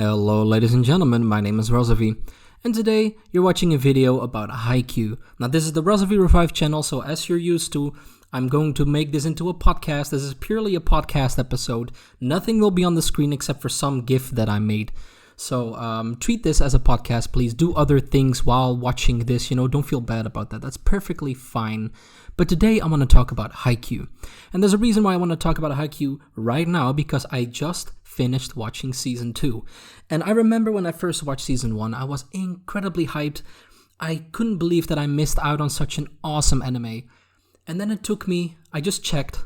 Hello, ladies and gentlemen, my name is Razovy, and today you're watching a video about Haikyuu. Now, this is the Razovy Revive channel, so as you're used to, I'm going to make this into a podcast. This is purely a podcast episode. Nothing will be on the screen except for some GIF that I made. So treat this as a podcast, please. Do other things while watching this, don't feel bad about that. That's perfectly fine. But today I want to talk about Haikyuu. And there's a reason why I want to talk about Haikyuu right now, because I just finished watching Season 2. And I remember when I first watched Season 1, I was incredibly hyped. I couldn't believe that I missed out on such an awesome anime. And then I just checked,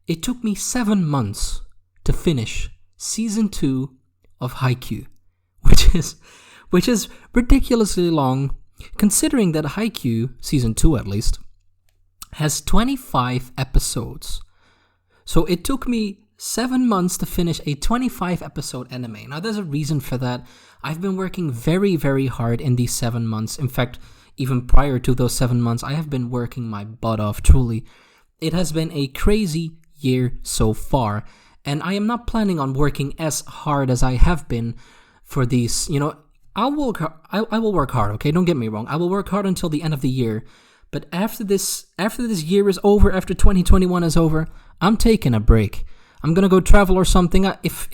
it took me 7 months to finish Season 2 of Haikyuu, which is ridiculously long, considering that Haikyuu, Season 2 at least, has 25 episodes. So it took me 7 months to finish a 25 episode anime. Now there's a reason for that. I've been working very, very hard in these 7 months. In fact, even prior to those 7 months, I have been working my butt off, truly. It has been a crazy year so far, and I am not planning on working as hard as I have been for these, I will work hard, okay? Don't get me wrong. I will work hard until the end of the year. But after this year is over, after 2021 is over, I'm taking a break. I'm gonna go travel or something. If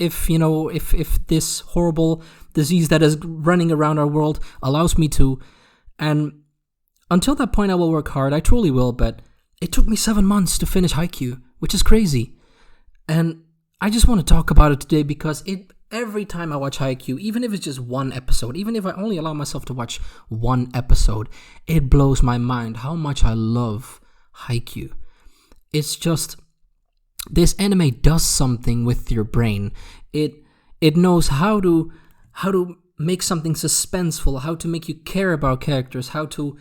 this horrible disease that is running around our world allows me to, and until that point, I will work hard. I truly will. But it took me 7 months to finish Haikyuu, which is crazy, and I just want to talk about it today because every time I watch Haikyuu, even if it's just one episode, even if I only allow myself to watch one episode, it blows my mind how much I love Haikyuu. It's just, this anime does something with your brain. It knows how to make something suspenseful, how to make you care about characters, how to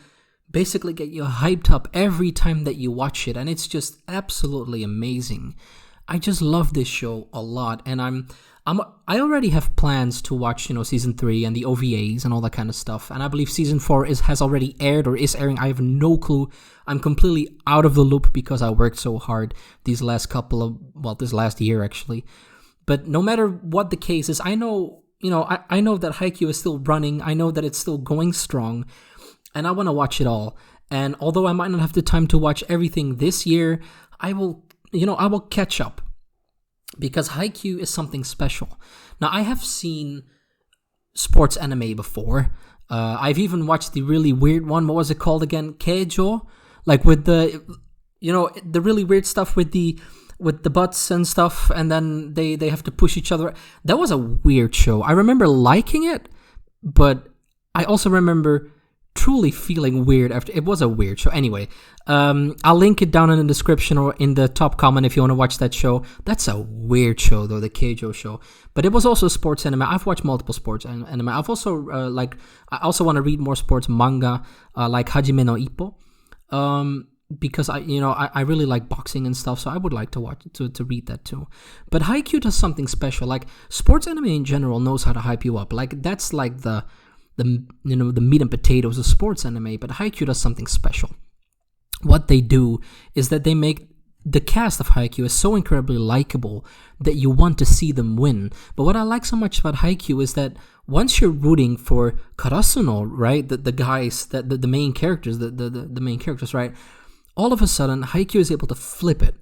basically get you hyped up every time that you watch it, and it's just absolutely amazing. I just love this show a lot, and I already have plans to watch, Season 3 and the OVAs and all that kind of stuff. And I believe Season 4 has already aired or is airing. I have no clue. I'm completely out of the loop because I worked so hard this last year actually. But no matter what the case is, I know, I know that Haikyuu is still running. I know that it's still going strong, and I want to watch it all. And although I might not have the time to watch everything this year, I will catch up. Because Haikyuu is something special. Now, I have seen sports anime before. I've even watched the really weird one. What was it called again? Keijo? Like with the, the really weird stuff with the butts and stuff, and then they have to push each other. That was a weird show. I remember liking it, but I also remember truly feeling weird after. It was a weird show. Anyway, I'll link it down in the description or in the top comment if you want to watch that show. That's a weird show though, the Keijo show. But it was also sports anime. I've watched multiple sports anime. I've also I also want to read more sports manga, like Hajime no Ippo, because I really like boxing and stuff, so I would like to read that too. But Haikyuu does something special. Like, sports anime in general knows how to hype you up. Like, that's like the meat and potatoes of sports anime, but Haikyuu does something special. What they do is that they make the cast of Haikyuu is so incredibly likable that you want to see them win. But what I like so much about Haikyuu is that once you're rooting for Karasuno, right, the guys, the main characters, the main characters, right, all of a sudden Haikyuu is able to flip it.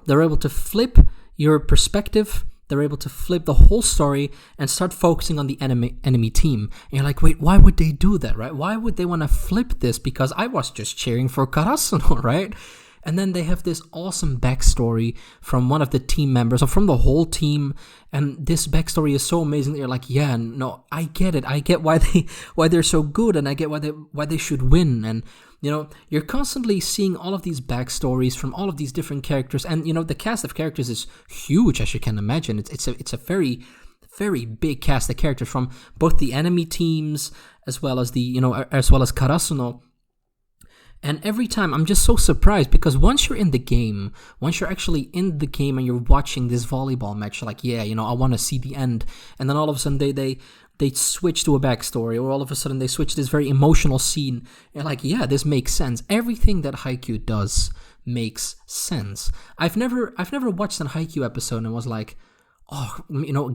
They're able to flip your perspective. They're able to flip the whole story and start focusing on the enemy team. And you're like, wait, why would they do that, right? Why would they want to flip this? Because I was just cheering for Karasuno, right? And then they have this awesome backstory from one of the team members, or from the whole team. And this backstory is so amazing that you're like, yeah, no, I get it. I get why they're so good, and I get why they should win. And you're constantly seeing all of these backstories from all of these different characters, and the cast of characters is huge, as you can imagine. It's a very, very big cast of characters from both the enemy teams as well as Karasuno. And every time I'm just so surprised, because once you're in the game, once you're actually in the game and you're watching this volleyball match, you're like, yeah, I want to see the end. And then all of a sudden they switch to a backstory, or all of a sudden they switch to this very emotional scene. You're like, yeah, this makes sense. Everything that Haikyuu does makes sense. I've never watched an Haikyuu episode and was like, oh,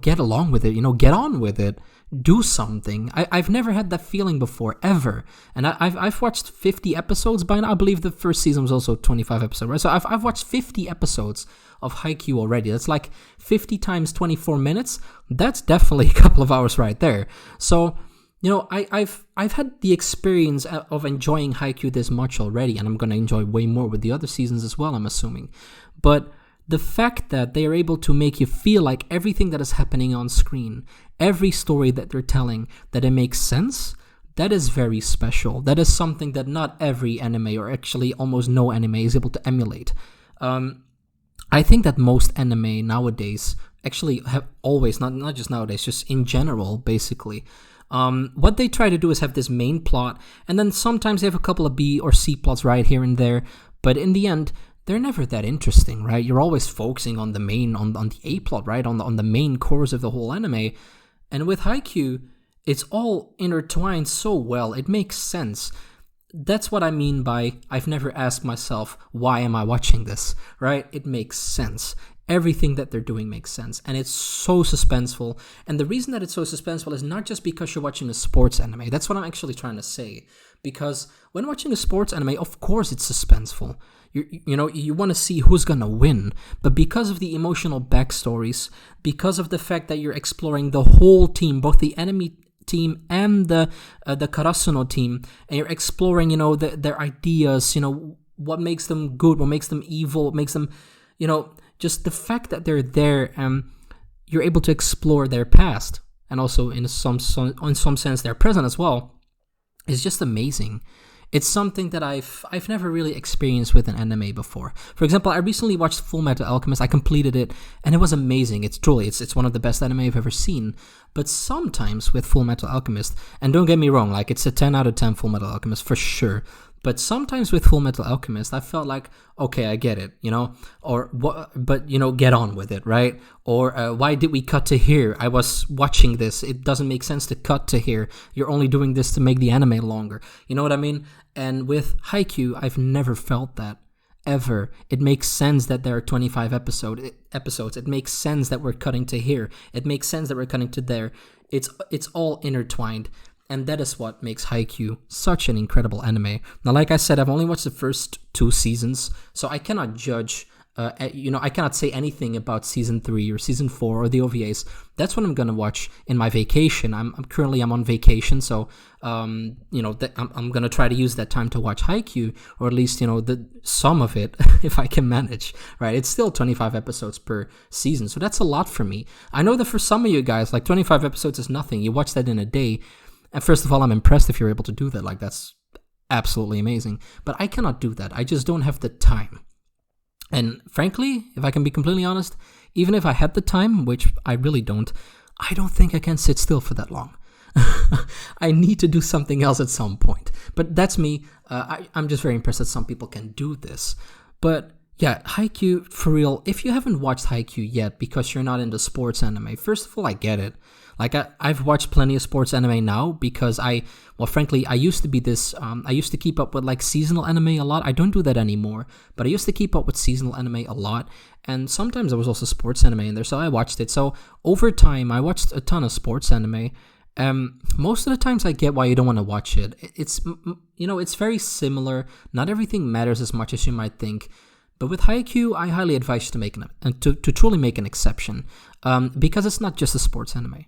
get along with it, get on with it, do something. I've never had that feeling before, ever. And I've watched 50 episodes by now. I believe the first season was also 25 episodes, right? So I've watched 50 episodes of Haikyuu already. That's like 50 times 24 minutes. That's definitely a couple of hours right there. So, I've had the experience of enjoying Haikyuu this much already, and I'm going to enjoy way more with the other seasons as well, I'm assuming. But the fact that they are able to make you feel like everything that is happening on screen, every story that they're telling, that it makes sense, that is very special. That is something that not every anime, or actually almost no anime, is able to emulate. I think that most anime nowadays actually have always, not just nowadays, just in general, basically, what they try to do is have this main plot, and then sometimes they have a couple of B or C plots right here and there, but in the end, they're never that interesting, right? You're always focusing on the main, on the A plot, right? On the main course of the whole anime. And with Haikyuu, it's all intertwined so well, it makes sense. That's what I mean by I've never asked myself, why am I watching this, right? It makes sense. Everything that they're doing makes sense, and it's so suspenseful. And the reason that it's so suspenseful is not just because you're watching a sports anime. That's what I'm actually trying to say. Because when watching a sports anime, of course it's suspenseful. You want to see who's gonna win, but because of the emotional backstories, because of the fact that you're exploring the whole team, both the enemy team and the Karasuno team, and you're exploring, their ideas, what makes them good, what makes them evil, what makes them, just the fact that they're there, you're able to explore their past, and also in some sense their present as well, is just amazing. It's something that I've never really experienced with an anime before. For example, I recently watched Full Metal Alchemist. I completed it, and it was amazing. It's one of the best anime I've ever seen. But sometimes with Full Metal Alchemist, and don't get me wrong, like it's a 10 out of 10 Full Metal Alchemist for sure. But sometimes with Full Metal Alchemist, I felt like, okay, I get it, or what, but get on with it, right? Or why did we cut to here? I was watching this. It doesn't make sense to cut to here. You're only doing this to make the anime longer. You know what I mean? And with Haikyuu, I've never felt that. Ever. It makes sense that there are 25 episodes. It makes sense that we're cutting to here. It makes sense that we're cutting to there. It's all intertwined. And that is what makes Haikyuu such an incredible anime. Now, like I said, I've only watched the first 2 seasons, so I cannot judge, I cannot say anything about season 3 or season 4 or the OVAs. That's what I'm going to watch in my vacation. I'm currently on vacation, so, I'm going to try to use that time to watch Haikyuu, or at least, some of it, if I can manage, right? It's still 25 episodes per season, so that's a lot for me. I know that for some of you guys, like 25 episodes is nothing. You watch that in a day. And first of all, I'm impressed if you're able to do that. Like, that's absolutely amazing. But I cannot do that. I just don't have the time. And frankly, if I can be completely honest, even if I had the time, which I really don't, I don't think I can sit still for that long. I need to do something else at some point. But that's me. I'm just very impressed that some people can do this. But yeah, Haikyuu, for real, if you haven't watched Haikyuu yet because you're not into sports anime, first of all, I get it. Like, I've watched plenty of sports anime now because frankly, I used to be this, I used to keep up with, like, seasonal anime a lot. I don't do that anymore, but I used to keep up with seasonal anime a lot, and sometimes there was also sports anime in there, so I watched it. So, over time, I watched a ton of sports anime. Most of the times I get why you don't want to watch it. It's, it's very similar. Not everything matters as much as you might think. But with Haikyuu, I highly advise you to make to truly make an exception, because it's not just a sports anime.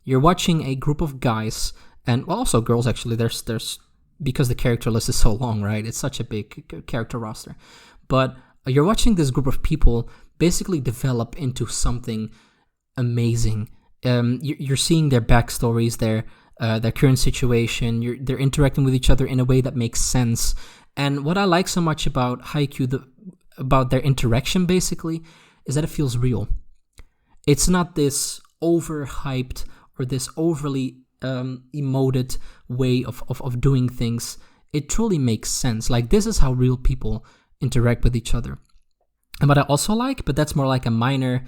You're watching a group of guys, and also girls actually. There's because the character list is so long, right? It's such a big character roster. But you're watching this group of people basically develop into something amazing. You're seeing their backstories, their current situation. They're interacting with each other in a way that makes sense. And what I like so much about Haikyuu, about their interaction basically, is that it feels real. It's not this overhyped or this overly emoted way of doing things. It truly makes sense. Like, this is how real people interact with each other. And what I also like, but that's more like a minor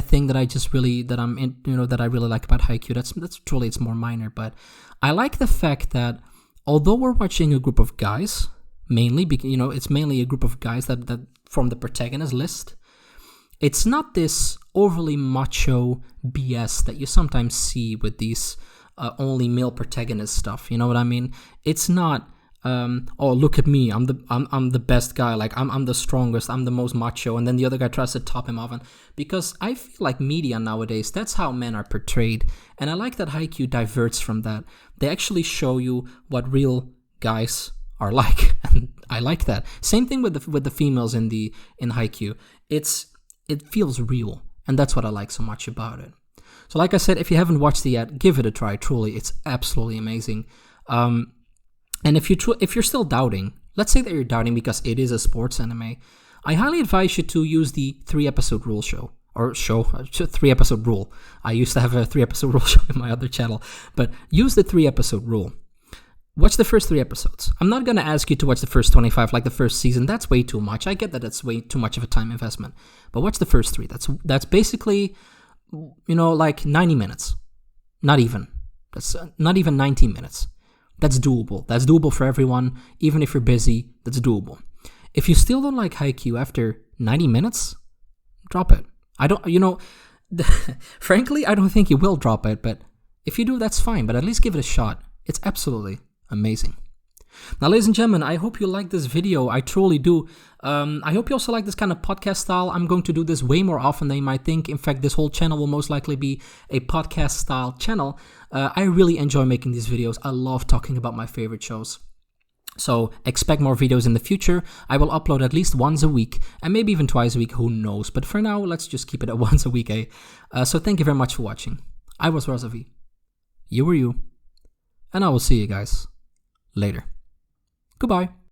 thing that I just really, that I'm in, that I really like about Haikyuu. That's truly, it's more minor, but I like the fact that although we're watching a group of guys, mainly because, it's mainly a group of guys that form the protagonist list, it's not this overly macho BS that you sometimes see with these only male protagonist stuff. You know what I mean? It's not. Oh, look at me! I'm the best guy. Like I'm the strongest. I'm the most macho, and then the other guy tries to top him off. And because I feel like media nowadays, that's how men are portrayed, and I like that Haikyuu diverts from that. They actually show you what real guys are like, and I like that. Same thing with the females in Haikyuu. It feels real, and that's what I like so much about it. So, like I said, if you haven't watched it yet, give it a try. Truly, it's absolutely amazing. And if you're still doubting, let's say that you're doubting because it is a sports anime, I highly advise you to use the 3-episode rule 3-episode rule. I used to have a 3-episode rule show in my other channel, but use the 3-episode rule. Watch the first 3 episodes. I'm not going to ask you to watch the first 25 like the first season. That's way too much. I get that it's way too much of a time investment. But watch the first 3. That's basically, like 90 minutes. Not even. That's not even 19 minutes. That's doable. That's doable for everyone. Even if you're busy, that's doable. If you still don't like Haikyuu after 90 minutes, drop it. Frankly, I don't think you will drop it, but if you do, that's fine. But at least give it a shot. It's absolutely amazing. Now, ladies and gentlemen, I hope you like this video. I truly do. I hope you also like this kind of podcast style. I'm going to do this way more often than you might think. In fact, this whole channel will most likely be a podcast style channel. I really enjoy making these videos. I love talking about my favorite shows. So expect more videos in the future. I will upload at least once a week and maybe even twice a week. Who knows? But for now, let's just keep it at once a week. So thank you very much for watching. I was Razovy. You were you. And I will see you guys later. Goodbye.